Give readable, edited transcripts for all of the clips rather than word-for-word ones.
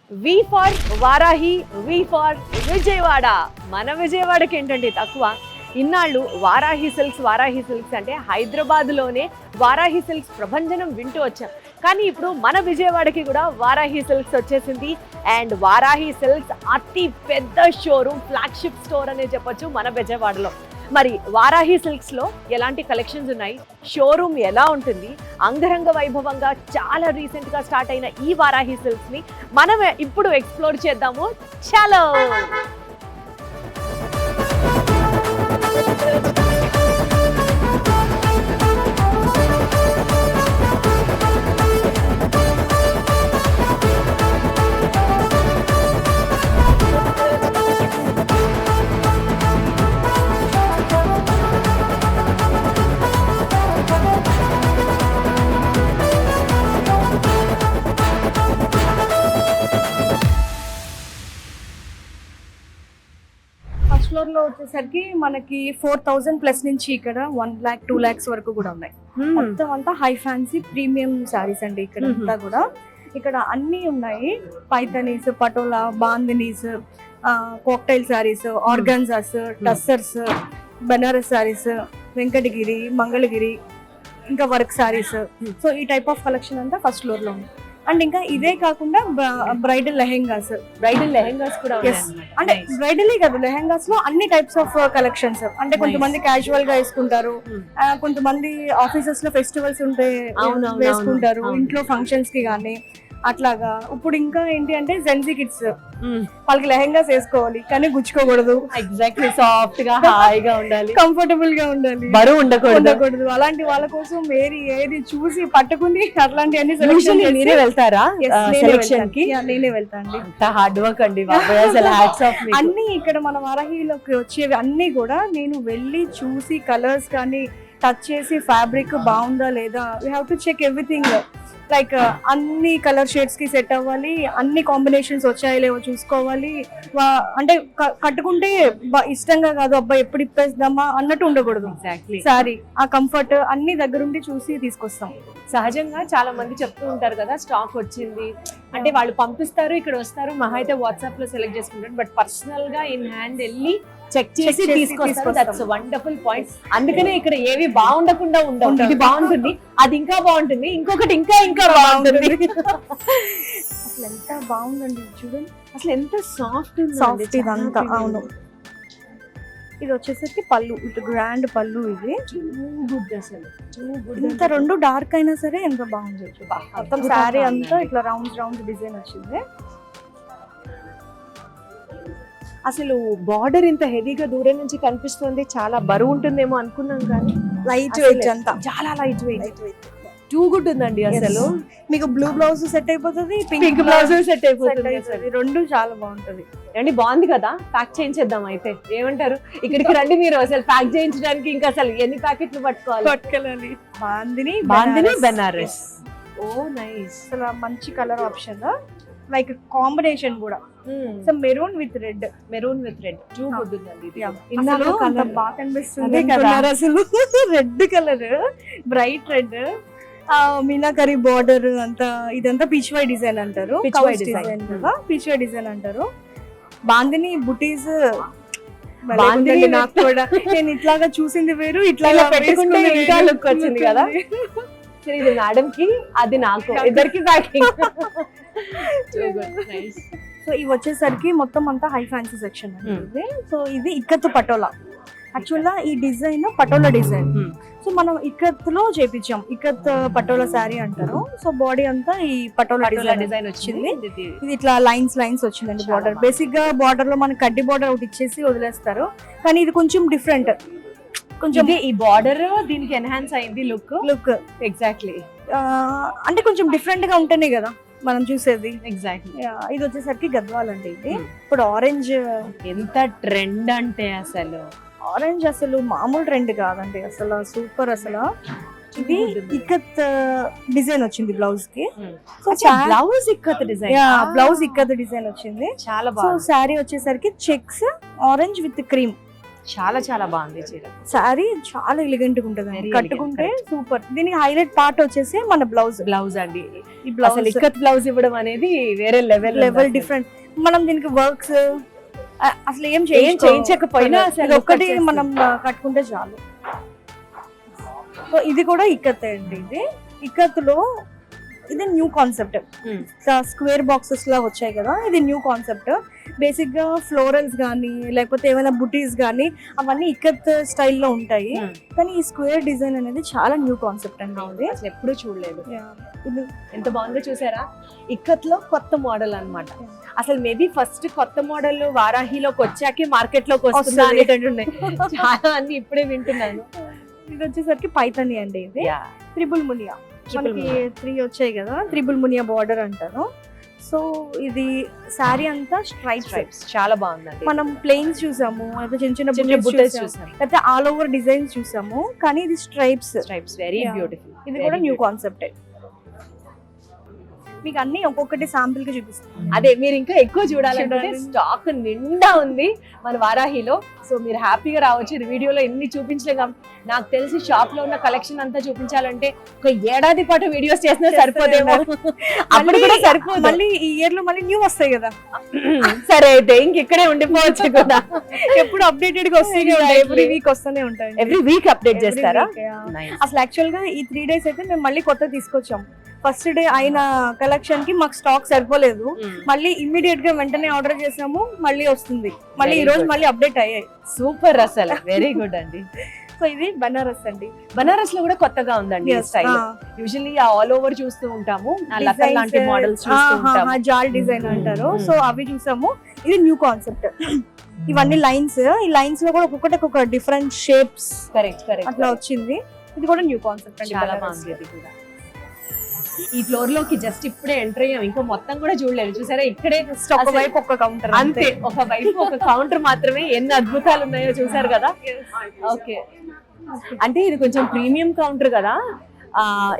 We for Varahi, V for Vijayawada. మన విజయవాడకి ఏంటంటే తక్కువ. ఇన్నాళ్ళు వారాహి సిల్క్స్ అంటే హైదరాబాద్లోనే వారాహి సిల్క్స్ ప్రభంజనం వింటూ వచ్చాం. కానీ ఇప్పుడు మన విజయవాడకి కూడా వారాహి సిల్క్స్ వచ్చేసింది. అండ్ వారాహి సిల్క్స్ అతి పెద్ద షోరూమ్, ఫ్లాగ్షిప్ స్టోర్ అనే చెప్పొచ్చు మన విజయవాడలో. మరి వారాహి సిల్క్స్లో ఎలాంటి కలెక్షన్స్ ఉన్నాయి, షోరూమ్ ఎలా ఉంటుంది, అంగరంగ వైభవంగా చాలా రీసెంట్గా స్టార్ట్ అయిన ఈ వారాహి సిల్క్స్ని మనం ఇప్పుడు ఎక్స్ప్లోర్ చేద్దాము. చలో. ఫస్ట్ ఫ్లోర్ లో వచ్చేసరికి మనకి 4000 ప్లస్ నుంచి ఇక్కడ 1 lakh 2 lakhs వరకు కూడా ఉన్నాయి. మొత్తం అంతా హై ఫ్యాన్సీ ప్రీమియం సారీస్ అండి. ఇక్కడ అంతా కూడా ఇక్కడ అన్ని ఉన్నాయి. పైథనీస్, పటోలా, బాందినీస్, కాక్టైల్ సారీస్, ఆర్గాన్జాస్, టస్సర్స్, బనారస్ సారీస్, వెంకటగిరి, మంగళగిరి, ఇంకా వర్క్ సారీస్. సో ఈ టైప్ ఆఫ్ కలెక్షన్ అంతా ఫస్ట్ ఫ్లోర్ లో ఉంది. అండ్ ఇంకా ఇదే కాకుండా బ్రైడల్ లెహెంగాస్ కూడా అంటే బ్రైడలే కాదు, లెహెంగాస్ లో అన్ని టైప్స్ ఆఫ్ కలెక్షన్స్. అంటే కొంతమంది క్యాజువల్ గా వేసుకుంటారు, కొంతమంది ఆఫీసెస్ లో ఫెస్టివల్స్ ఉంటే వేసుకుంటారు, ఇంట్లో ఫంక్షన్స్ కి గానీ అట్లాగా. ఇప్పుడు ఇంకా ఏంటి అంటే జెన్జీ కిడ్స్, వాళ్ళకి లెహెంగాస్ వేసుకోవాలి కానీ గుచ్చుకోకూడదు, ఎగ్జాక్ట్లీ సాఫ్ట్ గా హాయిగా ఉండాలి, కంఫర్టబుల్ గా ఉండాలి, బరువు ఉండకూడదు. అలాంటి వాళ్ళ కోసం ఏది చూసి పట్టుకుని అట్లాంటి అన్ని మీరే వెళ్తారా సెలక్షన్ కి? నేనే వెళ్తాను. హార్డ్ వర్క్ అండి బాబాయ్, అసలు హ్యాట్స్ ఆఫ్. అన్ని ఇక్కడ మన వారాహిలోకి వచ్చేవి అన్ని కూడా నేను వెళ్ళి చూసి కలర్స్ కానీ టచ్ చేసి ఫ్యాబ్రిక్ బాగుందా లేదా, we have to check everything. Like అన్ని కలర్ షేడ్స్ కి సెట్ అవ్వాలి, అన్ని కాంబినేషన్స్ వచ్చాయో లేవో చూసుకోవాలి. అంటే కట్టుకుంటే ఇష్టంగా కాదు, అబ్బాయి ఎప్పుడు ఇప్పేద్దామా అన్నట్టు ఉండకూడదు. సారీ ఆ కంఫర్ట్ అన్ని దగ్గరుండి చూసి తీసుకొస్తాం. సహజంగా చాలా మంది చెప్తూ ఉంటారు కదా, స్టాక్ వచ్చింది అంటే వాళ్ళు పంపిస్తారు, ఇక్కడ వస్తారు, మహా అయితే వాట్సాప్ లో సెలెక్ట్ చేసుకుంటారు. బట్ పర్సనల్ గా ఇన్ హ్యాండ్ వెళ్ళి చెక్ చేసి తీసుకొస్తారు. That's wonderful point. అందుకనే ఇక్కడ ఏవి బాగుండకుండా ఉండవు. ఇది బాగుంటుంది, అది ఇంకా బాగుంటుంది, ఇంకొకటి ఇంకా ఇంకా బాగుంటుంది. అసలు ఎంత బాగుందండి చూడండి, అసలు ఎంత సాఫ్ట్ సాఫ్ట్ ఇదంతా. అవును, ఇది వచ్చేసరికి పళ్ళు, ఇటు గ్రాండ్ పళ్ళు. ఇది ఇంత రెండు డార్క్ అయినా సరే ఎంత బాగుంది. మొత్తం శారీ అంతా ఇట్లా రౌండ్ డిజైన్ వచ్చింది. అసలు బార్డర్ ఇంత హెవీగా దూరం నుంచి కనిపిస్తుంది, చాలా బరువు ఉంటుందేమో అనుకున్నాం కానీ లైట్ వెయిట్ అంతా, చాలా లైట్ వెయిట్, టూ గుడ్ ఉందండి. అసలు మీకు బ్లూ బ్లౌజ్ సెట్ అయిపోతుంది, పింక్ బ్లౌజ్ సెట్ అయిపోతుంది, రెండు చాలా బాగుంటది అండి. బాగుంది కదా, ప్యాక్ చేయించేద్దాం అయితే, ఏమంటారు? ఇక్కడికి రండి మీరు. అసలు ప్యాక్ చేయించడానికి ఇంకా అసలు ఎన్ని ప్యాకెట్లు పట్టుకోవాలి. బాందిని బెనారస్. ఓ నైస్, అసలు మంచి కలర్ ఆప్షన్. లైక్ కాంబినేషన్ కూడా maroon with red too good ఉందండి. బాగా కనిపిస్తుంది అసలు. Red colour, bright red, meenakari border అంతా. ఇదంతా పిచ్వై డిజైన్ అంటారు, పిచ్వై డిజైన్ అంటారు. బాందిని బుటీస్ నాకు కూడా, నేను ఇట్లాగా చూసింది వేరు, ఇట్లా పెట్టుకుంటే ఇంకా లుక్ వచ్చింది కదా. ఇది మేడం కి, అది నాకు, ఇద్దరికి ప్యాకింగ్. సో ఇవి వచ్చేసరికి మొత్తం అంతా హై ఫ్యాన్సీ సెక్షన్ అండి. సో ఇది ఇక్కత్ పటోలా. యాక్చువల్ గా ఈ డిజైన్ పటోలా డిజైన్. సో మనం ఇక్కత్ లో చేపించాం, ఇక్కత్ పటోలా శారీ అంటారు. సో బాడీ అంతా ఈ పటోలా డిజైన్ వచ్చింది. ఇది ఇట్లా లైన్స్ వచ్చిందండి బార్డర్. బేసిక్ గా బార్డర్ లో మనకి కడ్డీ బార్డర్ ఒకటి ఇచ్చేసి వదిలేస్తారు, కానీ ఇది కొంచెం డిఫరెంట్. కొంచెం ఈ బార్డర్ దీనికి ఎన్హాన్స్ అయింది లుక్. ఎగ్జాక్ట్లీ, అంటే కొంచెం డిఫరెంట్ గా ఉంటేనే కదా మనం చూసేది. ఎగ్జాక్ట్లీ. ఇది వచ్చేసరికి గద్వాల్ అండి. ఇది ఇప్పుడు ఆరెంజ్ ఎంత ట్రెండ్ అంటే, అసలు ఆరెంజ్ అసలు మామూలు ట్రెండ్ కాదండి, అసలు సూపర్. అసలు ఇది ఇక్కత్ డిజైన్ వచ్చింది బ్లౌజ్ కి. Blouse ikat design, blouse ikat design వచ్చింది. చాలా బాగుంది. శారీ వచ్చేసరికి చెక్స్ ఆరెంజ్ విత్ క్రీమ్ చాలా చాలా బాగుంది చీర. శారీ చాలా ఎలిగెంట్ గా ఉంటుంది, Very కట్టుకుంటే elegant, సూపర్. దీనికి హైలైట్ పార్ట్ వచ్చేసి మన బ్లౌజ్. బ్లౌజ్ అండి, ఈ బ్లౌజ్ అసలు ఇక్కత్ బ్లౌజ్ ఇవ్వడం అనేది వేరే లెవెల్ డిఫరెంట్. మనం దీనికి వర్క్స్ అసలు ఏం చేయించకపోయినా అసలు ఇది ఒక్కటి వచ్చేస్తుంది. మనం కట్టుకుంటే చాలు. సో ఇది కూడా ఇక్కత్ అండి. ఇది ఇక్కత్తులో ఇది న్యూ కాన్సెప్ట్. స్క్వేర్ బాక్సెస్ లా వచ్చాయి కదా, ఇది న్యూ కాన్సెప్ట్. బేసిక్ గా ఫ్లోరల్స్ కానీ లేకపోతే ఏమైనా బుటీస్ కానీ అవన్నీ ఇక్కత్ స్టైల్లో ఉంటాయి. కానీ ఈ స్క్వేర్ డిజైన్ అనేది చాలా న్యూ కాన్సెప్ట్ అండి. ఇది అసలు ఎప్పుడూ చూడలేదు. ఇది ఎంత బాగుందో చూసారా, ఇక్కత్ లో కొత్త మోడల్ అన్నమాట. అసలు మేబీ ఫస్ట్ కొత్త మోడల్ వారాహిలోకి వచ్చాకే మార్కెట్ లోకి వస్తుందా వస్తుంది. అనేటట్టున్నాయి. చాలా అన్ని ఇప్పుడే వింటున్నాను. ఇది వచ్చేసరికి పైతని అండి. ఇది త్రిబుల్ మునియా, మనకి 3 వచ్చాయి కదా, త్రిబుల్ మునియా బార్డర్ అంటారు. సో ఇది శారీ అంతా స్ట్రైప్స్. చాలా బాగుందండి. మనం ప్లెయిన్స్ చూసాము, అయితే చిన్న చిన్న చిన్న బుటీస్ బుట్టెస్ చూసాము, చూసాం. లేకపోతే ఆల్ ఓవర్ డిజైన్స్ చూసాము. కానీ ఇది స్ట్రైప్స్ వెరీ Yeah. బ్యూటిఫుల్. ఇది కూడా న్యూ కాన్సెప్ట్. మీకు అన్ని ఒక్కొక్కటి శాంపుల్ గా చూపిస్తాను. అదే మీరు ఇంకా ఎక్కువ చూడాలంటే చూడాలి. స్టాక్ నిండా ఉంది మన వారాహిలో. సో మీరు హ్యాపీగా రావచ్చు. ఈ వీడియోలో ఎన్ని చూపించలేం కాబట్టి నాకు తెలిసి షాప్ లో ఉన్న కలెక్షన్ అంతా చూపించాలంటే ఒక ఏడాది పాటు వీడియోస్ చేసినా సరిపోదేమో. అప్పుడు కూడా సరిపోదు. మళ్ళీ ఈ ఇయర్ లో మళ్ళీ న్యూ వస్తాయి కదా. సరే అయితే ఇంకెక్కడే ఉండిపోవచ్చు కదా. ఎప్పుడు అప్డేటెడ్ గా వస్తూనే ఉంటాయి, ఎవ్రీ వీక్ వస్తూనే ఉంటాయి. ఎవ్రీ వీక్ అప్డేట్ Every చేస్తారా? week, yeah. Nice. అసలు యాక్చువల్ గా ఈ 3 days అయితే మేము మళ్ళీ కొత్త తీసుకొచ్చాం. ఫస్ట్ డే అయిన కలెక్షన్ కి మాకు స్టాక్ సరిపోలేదు. మళ్ళీ ఇమ్మీడియట్ గా వెంటనే ఆర్డర్ చేసాము, మళ్ళీ వస్తుంది. మళ్ళీ Very ఈ రోజు good. మళ్ళీ అప్డేట్ అయ్యాయి. సూపర్ అసలు వెరీ గుడ్ అండి. సో ఇది బనారస్ అండి. బనారస్ లో కూడా కొత్తగా ఉందండి ఈ స్టైల్. యూజువల్లీ ఆల్ ఓవర్ చూస్తూ ఉంటాము, ఆ లత లాంటి మోడల్స్ చూస్తూ ఉంటాము. జాల్ డిజైన్ అంటారు. సో అవి చూసాము. ఇది న్యూ కాన్సెప్ట్. ఇవన్నీ లైన్స్, ఈ లైన్స్ లో కూడా ఒక్కొక్కటి ఒక్కొక్క డిఫరెంట్ షేప్స్ కరెక్ట్ అట్లా వచ్చింది. ఇది కూడా న్యూ కాన్సెప్ట్ అండి. చాలా బనారస్. బాగుంది. ఇది కూడా ఈ ఫ్లోర్ లోకి జస్ట్ ఇప్పుడే ఎంటర్ అయ్యాం, ఇంకా మొత్తం కూడా చూడలేదు. చూసారా, ఇక్కడే ఒక వైపు ఒక కౌంటర్ అంతే, ఒక వైపు ఒక కౌంటర్ మాత్రమే. ఎన్ని అద్భుతాలు ఉన్నాయో చూసారు కదా. ఓకే, అంటే ఇది కొంచెం ప్రీమియం కౌంటర్ కదా.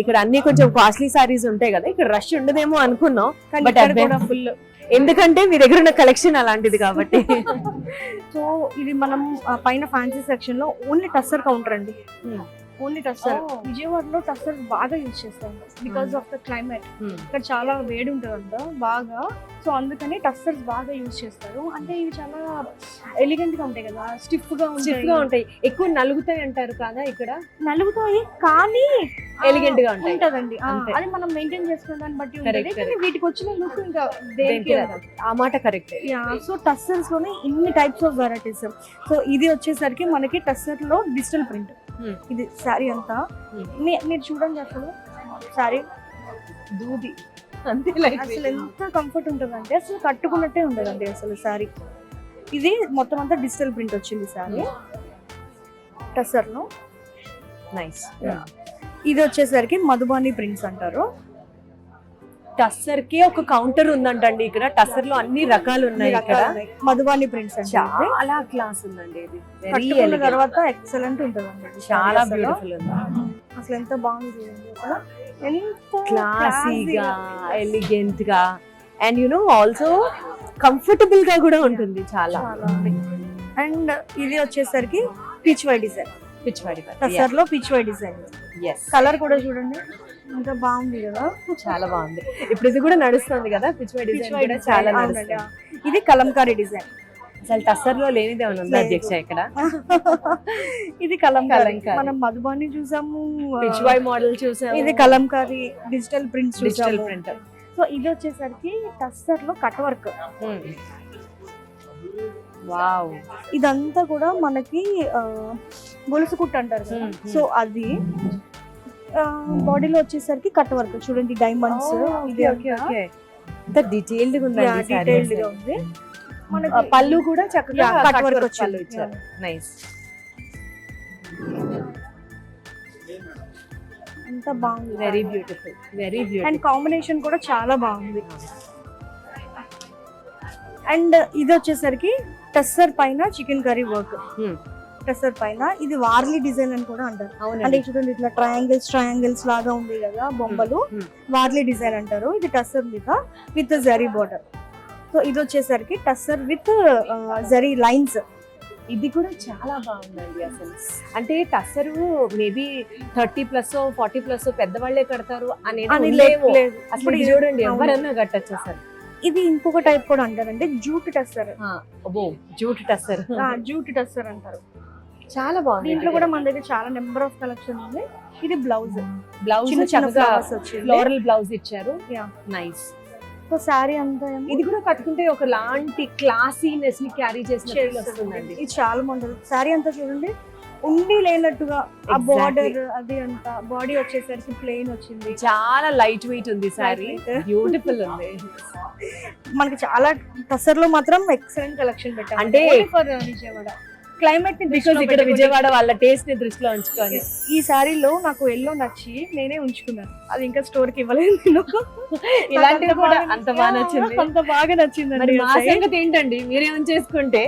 ఇక్కడ అన్ని కొంచెం కాస్ట్లీ సారీస్ ఉంటాయి కదా, ఇక్కడ రష్ ఉండదేమో అనుకున్నాం. బట్ కూడా ఫుల్, ఎందుకంటే మీ దగ్గర ఉన్న కలెక్షన్ అలాంటిది కాబట్టి. సో ఇది మనం పైన ఫ్యాన్సీ సెక్షన్ లో ఓన్లీ టస్సర్ కౌంటర్ అండి. ఓన్లీ టస్సర్. Oh. విజయవాడలో టస్సర్ బాగా యూజ్ చేస్తాం బికాస్ ఆఫ్ ద క్లైమేట్. ఇక్కడ చాలా వేడి ఉంటుందంట బాగా. సో అందుకని టస్సర్స్ బాగా యూజ్ చేస్తారు. అంటే ఇవి చాలా ఎలిగెంట్ గా ఉంటాయి కదా, స్టిఫ్ గా ఉంటాయి, ఎక్కువ నలుగుతాయి అంటారు కదా. ఇక్కడ నలుగుతాయి కానీ ఎలిగెంట్ గా ఉంటాయి. ఉంటదండి. అంతే. అది మనం మెయింటైన్ చేసుకున్న దాన్ని బట్టి Correct, ఉంటుంది. కానీ correct. వీటికి వచ్చిన లుక్ ఇంకా దేనికి దేనికి రాదు. ఆ మాట కరెక్ట్. సో టస్సర్స్ లోనే ఇన్ని టైప్స్ ఆఫ్ వెరైటీస్. సో ఇది వచ్చేసరికి మనకి టస్సర్ లో డిజిటల్ ప్రింట్. ఇది శారీ అంతా మీరు చూడండి, అసలు శారీ దూది అంతే. అసలు ఎంత కంఫర్ట్ ఉంటుందంటే అసలు కట్టుకున్నట్టే ఉండదండి అసలు శారీ. ఇది మొత్తం అంతా డిజిటల్ ప్రింట్ వచ్చింది శారీ టస్సర్ లో. నైస్. ఇది వచ్చేసరికి మధుబాని ప్రింట్స్ అంటారు. టస్సర్ కి ఒక కౌంటర్ ఉందంటండి ఇక్కడ. టస్సర్ లో అన్ని రకాలు ఉన్నాయి ఇక్కడ. మధుబాని ప్రింట్స్ అంటే చాలా క్లాస్ ఉందండి. ఇది వెరీ కట్టుకున్న ఎలిగెంట్, తర్వాత ఎక్సలెంట్ ఉంటుందండి. చాలా అసలు బ్యూటిఫుల్ ఉంది. అసలు ఎంత బాగుంది చూడండి. అసలు ఎంత క్లాసీగా, ఎలిగెంట్ గా, and you know also comfortable గా కూడా ఉంటుంది చాలా. అండ్ ఇది వచ్చేసరికి పిచ్ వై డిజైన్. పిచ్చివాడి టస్సర్ లో పిచ్ వై డిజైన్. కలర్ కూడా చూడండి ఎంత బాగుంది కదా, చాలా బాగుంది. ఇప్పుడు ఇది కూడా నడుస్తుంది కదా, పిచ్చివాడి డిజైన్ కూడా చాలా నడుస్తుంది. ఇది కలంకారీ డిజైన్. అసలు టస్సర్ లో లేనిది ఏమైనా ఉందా అధ్యక్ష ఇక్కడ? ఇది కలంకారీ. కలంకారీ. మనం మధుబాని చూసాము, పిచ్చివాయి మోడల్ చూసాము. ఇది కలంకారీ డిజిటల్ ప్రింట్స్ డిజిటల్ చూసాము. ప్రింట్. సో ఇది వచ్చేసరికి టస్సర్ లో కట్ వర్క్. వావ్. ఇదంతా కూడా మనకి గొలుసు కుట్టు అంటారు కదా. సో అది బాడీలో వచ్చేసరికి కట్ వర్క్ చూడండి, డైమండ్స్. ఇది డీటెయిల్డ్ గా ఉంది. డీటెయిల్డ్ గా ఉంది. మనకి పళ్ళు కూడా చక్కగా కట్ కట్ వర్క్ వర్క్ వచ్చింది. ఇచ్చారు. నైస్. ఎంత బాగుంది, very beautiful, very and beautiful. Combination కూడా చాలా బాగుంది. అండ్ ఇది వచ్చేసరికి టస్సర్ పైన చికెన్ కర్రీ వర్క్. టస్సర్ పైన ఇది వార్లీ డిజైన్ అని కూడా అంటారు. అంటే చూడండి ఇట్లా ట్రయాంగిల్స్ లాగా ఉంది కదా బొమ్మలు, వార్లీ డిజైన్ అంటారు. ఇది టస్సర్ మీద విత్ జరీ బోర్డర్. సో ఇది వచ్చేసరికి టస్సర్ విత్ జరీ లైన్స్. ఇది కూడా చాలా బాగుందండి అసలు. అంటే టస్సరు మేబీ 30+ 40+ పెద్దవాళ్లే కడతారు అని అనేది లేదు, లేదు. అసలు ఇప్పుడు ఇది ఇది- చూడండి అవును. ఎవరన్నా కట్టచ్చు అసలు. ఇది ఇంకొక టైప్ కూడా అంటారండి, jute tussar. Jute tussar jute tussar అంటారు. చాలా బాగుంది. దీంట్లో కూడా మన దగ్గర చాలా నెంబర్ ఆఫ్ కలెక్షన్ ఉంది. ఇది బ్లౌజ్, బ్లౌజ్ చిన్న చిన్న చక్కగా flowers వచ్చింది. ఫ్లోరల్ బ్లౌజ్ ఇచ్చారు. Yeah. నైస్. సో శారీ అంతా ఏమో ఇది కూడా కట్టుకుంటే ఒక లాంటి క్లాసీనెస్ ని క్యారీ చేసిన feel వస్తుందండి. ఇది చాలా బాగుంటుంది. శారీ అంతా చూడండి ఉండి లేనట్టుగా ఆ Exactly. బార్డర్ అది అంతా, బాడీ వచ్చేసరికి ప్లెయిన్ వచ్చింది. చాలా లైట్ వెయిట్ ఉంది సారీ, Lightweight. బ్యూటిఫుల్ ఉంది. మనకి చాలా టసర్ లో మాత్రం ఎక్సలెంట్ కలెక్షన్ పెట్టాం. అంటే ఫర్ విజయవాడ క్లైమేట్ ని బికాస్ ఇక్కడ విజయవాడ వాళ్ళ టేస్ట్ ని దృష్టిలో ఉంచుకొని ఈ సారీలో నాకు ఎల్లో నచ్చి నేనే ఉంచుకున్నాను. అది ఇంకా స్టోర్ కి ఇవ్వలేదు నేను. ఇలాంటివి కూడా అంత బాగా నచ్చింది. అంత బాగా నచ్చింది. మరి మా సంగతి ఏంటండి, మీరేం చేసుకుంటే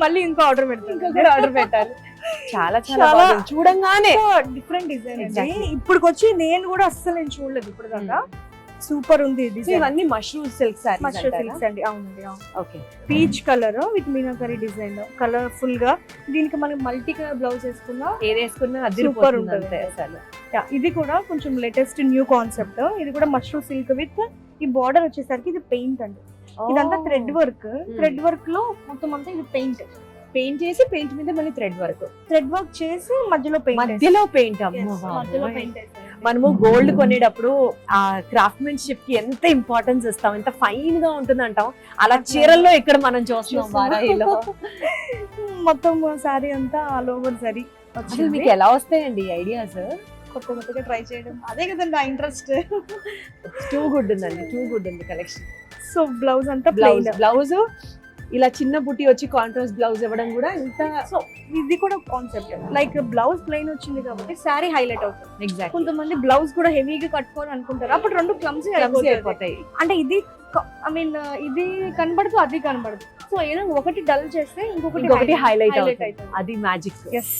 మళ్ళీ ఇంకో ఆర్డర్ పెడతాను. ఇంకొకటి ఆర్డర్ పెట్టాలి. చాలా చాలా చాలా బాగుంది. చూడంగానే డిఫరెంట్ డిజైన్. Exactly. ఇప్పుడు వచ్చి నేను కూడా అస్సలు నేను చూడలేదు ఇప్పుడు దాకా. సూపర్ ఉంది సో డిజైన్. ఇవన్నీ mushroom silk saris mustard silks అండి. అవునండి, అవును. Okay. Peach colour with meenakari design, colourful గా. దీనికి మనం మల్టీ కలర్ బ్లౌజ్ వేసుకున్నా ఏది వేసుకున్నా సూపర్ అదిరిపోతుంది ఉంటుంది అంతే అసలు. ఇది కూడా కొంచెం లేటెస్ట్ న్యూ కాన్సెప్ట్. ఇది కూడా మష్రూమ్ సిల్క్ విత్ ఈ బార్డర్ వచ్చేసరికి ఇది పెయింట్ అండి. ఇదంతా థ్రెడ్ వర్క్. థ్రెడ్ వర్క్ లో మొత్తం అంతా ఇది పెయింట్ చేసి పెయింట్ మీద మళ్ళీ థ్రెడ్ వర్క్, థ్రెడ్ వర్క్ చేసి మధ్యలో పెయింట్. మధ్యలో పెయింట్. మధ్యలో పెయింట్. మనము గోల్డ్ కొనేటప్పుడు ఆ క్రాఫ్ట్మెన్షిప్ కి ఎంత ఇంపార్టెన్స్ ఇస్తాం, ఎంత ఫైన్ గా ఉంటుంది అంటాం, అలా చీరల్లో ఇక్కడ మనం చూస్తున్నాం వారాహిలో. మొత్తం సారీ అంతా ఆల్ ఓవర్ సారీ. అసలు మీకు ఎలా వస్తాయండి ఐడియాస్? కొత్తగా ట్రై చేయడం, అదే కదండి ఆ ఇంట్రెస్ట్. టూ గుడ్ ఉందండి, టూ గుడ్ ఉంది కలెక్షన్. సో బ్లౌజ్ అంతా ప్లెయిన్. బ్లౌజ్ ఇలా చిన్న బుట్టి వచ్చి కాంట్రాస్ట్ బ్లౌజ్ ఇవ్వడం కూడా ఇంత. సో ఇది కూడా కాన్సెప్ట్, లైక్ బ్లౌజ్ ప్లెయిన్ వచ్చింది కాబట్టి సారీ హైలైట్ అవుతుంది. ఎగ్జాక్ట్. కొంతమంది బ్లౌజ్ కూడా హెవీగా కట్టుకోవాలి అనుకుంటారు, అప్పుడు రెండు క్లమ్సీ అయిపోతాయి. అంటే ఇది ఐ మీన్ ఇది కనబడదు, అది కనబడదు. సో ఏదో ఒకటి డల్ చేస్తే ఇంకొకటి హైలైట్ అవుతుంది. అవుతుంది. అది మ్యాజిక్. Yes.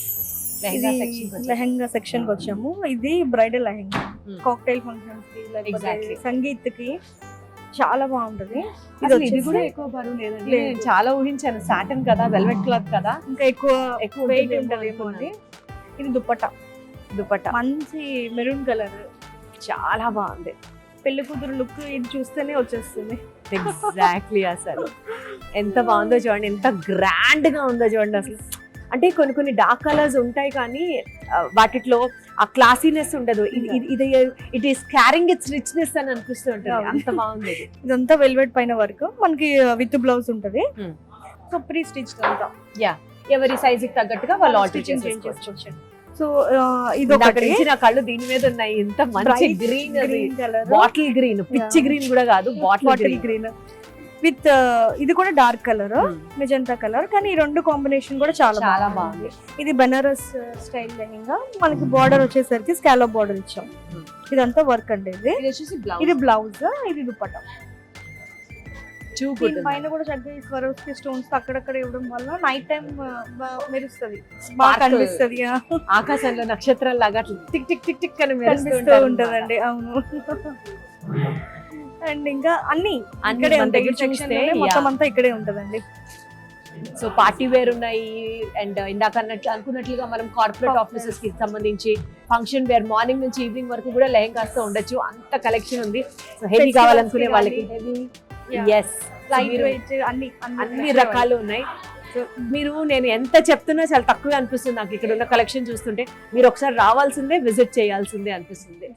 లెహంగా సెక్షన్ కి వచ్చాము. ఇది బ్రైడల్ లెహంగా, కాక్టైల్ ఫంక్షన్స్ కి, Exactly. సంగీత్ కి చాలా బాగుంటది. అసలు ఇది కూడా ఎక్కువ బరువు లేదండి. లేదు. నేను చాలా ఊహించాను, సాటన్ కదా, వెల్వెట్ క్లాత్ కదా, ఇంకా ఎక్కువ వెయిట్ ఉంటుందేమో ఉంటదేమో అని. అనుకున్నాను. ఇది దుపట్టా, దుపట్టా మంచి మెరూన్ కలర్, చాలా బాగుంది. పెళ్లి కూతురు లుక్ ఇది చూస్తేనే వచ్చేస్తుంది. ఎగ్జాక్ట్లీ. అసలు ఎంత బాగుందో చూడండి, ఎంత గ్రాండ్ గా ఉందో చూడండి అసలు. అంటే కొన్ని డార్క్ కలర్స్ ఉంటాయి కానీ వాటిలో ఆ క్లాసీనెస్ ఉండదు. ఇది it is carrying it's richness అని అనిపిస్తూ ఉంటుంది. అంత బాగుంది. ఇదంతా వెల్వెట్ పైన వర్క్, మనకి విత్ బ్లౌజ్ ఉంటది. Hmm. సో ప్రీ స్టిచ్ అంతా ఎవరి సైజ్ కి తగ్గట్టుగా వాళ్ళు ఆల్టర్ Stitching చేసుకోవచ్చు. సో ఇది ఒకటి నా కళ్ళు దీని మీద ఉన్నాయి. ఇంత మంచి green, green colour, bottle green, పిచ్చి గ్రీన్ కూడా కాదు, బాటిల్ బాటిల్ గ్రీన్ విత్ ఇది కూడా డార్క్ కలర్, మెజంతా కలర్. కానీ ఈ రెండు కాంబినేషన్ కూడా చాలా చాలా బాగుంది. బాగుంది. ఇది బెనారస్ స్టైల్ లెహంగా, మనకి బార్డర్ వచ్చేసరికి స్కాలప్ బార్డర్ ఇచ్చాం. ఇదంతా వర్క్ అండి. ఇది బ్లౌజ్, ఇది దుపట్టా. దీని పైన కూడా చక్కగా ఈ స్వరోస్కి స్టోన్స్ అక్కడక్కడ ఇవ్వడం వల్ల నైట్ టైం మెరుస్తుంది, బాగా కనిపిస్తుంది. ఆకాశంలో నక్షత్రాలు లాగా టిక్ టిక్ టిక్ టిక్ అని కనిపిస్తూ ఉంటదండి. అవును. అండ్ ఇంకా అన్ని ఇక్కడే మన ఉంటాయి. దగ్గర ఈ section చూస్తే, లోనే మొత్తం yeah. అంతా ఇక్కడే ఉంటదండి. సో పార్టీ వేర్ ఉన్నాయి, అండ్ ఇందాక అనుకున్నట్లుగా మనం కార్పొరేట్ ఆఫీసెస్ కి సంబంధించి ఫంక్షన్ వేర్ మార్నింగ్ నుంచి ఈవినింగ్ వరకు కూడా లెహంగాస్ ఉండొచ్చు. అంత కలెక్షన్ ఉంది. సో హెవీ కావాలనుకునే వాళ్ళకి ఎస్, అన్ని రకాలు ఉన్నాయి. సో నేను ఎంత చెప్తున్నా చాలా తక్కువ అనిపిస్తుంది నాకు ఇక్కడ ఉన్న కలెక్షన్ చూస్తుంటే. మీరు ఒకసారి రావాల్సిందే, విజిట్ చేయాల్సిందే అనిపిస్తుంది.